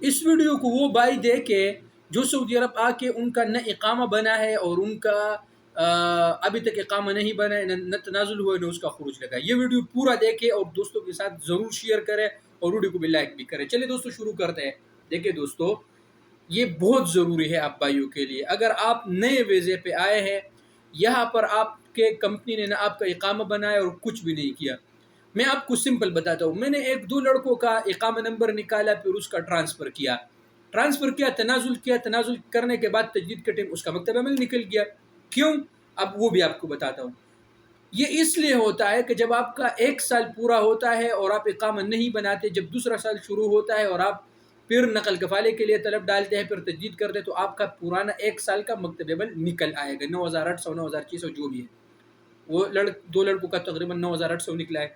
اس video کو وہ بھائی دیکھے جو سعودی عرب آ کے ان کا نہ اقامہ بنا ہے اور ان کا ابھی تک اقامہ نہیں بنا ہے، نہ تنازل ہوا ہے، نہ اس کا خروج لگا. یہ ویڈیو پورا دیکھے اور دوستوں کے ساتھ ضرور شیئر کرے اور ویڈیو کو بھی لائک بھی کرے. چلیے دوستو شروع کرتے ہیں. دیکھیں دوستو، یہ بہت ضروری ہے آپ بھائیوں کے لیے. اگر آپ نئے ویزے پہ آئے ہیں، یہاں پر آپ کے کمپنی نے نہ آپ کا اقامہ بنایا اور کچھ بھی نہیں کیا. میں آپ کو سمپل بتاتا ہوں. میں نے 1-2 لڑکوں کا اقامہ نمبر نکالا، پھر اس کا ٹرانسفر کیا، تنازل کرنے کے بعد تجدید کا ٹائم اس کا مکتب عمل نکل گیا. کیوں؟ اب وہ بھی آپ کو بتاتا ہوں. یہ اس لیے ہوتا ہے کہ جب آپ کا 1 سال پورا ہوتا ہے اور آپ اقامہ نہیں بناتے، جب دوسرا سال شروع ہوتا ہے اور آپ پھر نقل کفالے کے لیے طلب ڈالتے ہیں، پھر تجدید کرتے ہیں، تو آپ کا پرانا 1 سال کا مکتب عمل نکل آئے گا. 9800 9600 جو بھی ہے، وہ 2 لڑکوں کا تقریباً 9800 نکلا ہے.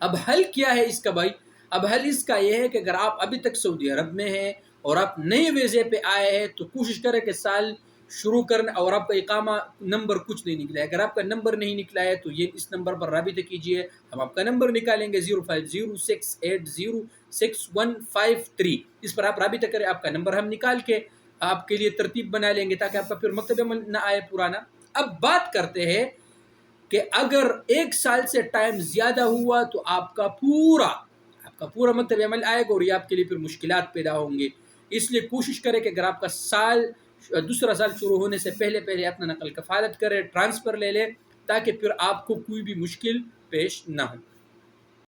اب حل کیا ہے اس کا بھائی؟ اب حل اس کا یہ ہے کہ اگر آپ ابھی تک سعودی عرب میں ہیں اور آپ نئے ویزے پہ آئے ہیں تو کوشش کریں کہ سال شروع کرنا، اور آپ کا اقامہ نمبر کچھ نہیں نکلا ہے. اگر آپ کا نمبر نہیں نکلا ہے تو یہ اس نمبر پر رابطہ کیجئے، ہم آپ کا نمبر نکالیں گے 0506806153. اس پر آپ رابطہ کریں، آپ کا نمبر ہم نکال کے آپ کے لیے ترتیب بنا لیں گے تاکہ آپ کا پھر مکتب عمل نہ آئے پرانا. اب بات کرتے ہیں کہ اگر 1 سال سے ٹائم زیادہ ہوا تو آپ کا پورا مکتب عمل آئے گا اور یہ آپ کے لیے پھر مشکلات پیدا ہوں گے. اس لیے کوشش کریں کہ اگر آپ کا دوسرا سال شروع ہونے سے پہلے اپنا نقل کفالت کرے، ٹرانسفر لے لے، تاکہ پھر آپ کو کوئی بھی مشکل پیش نہ ہو.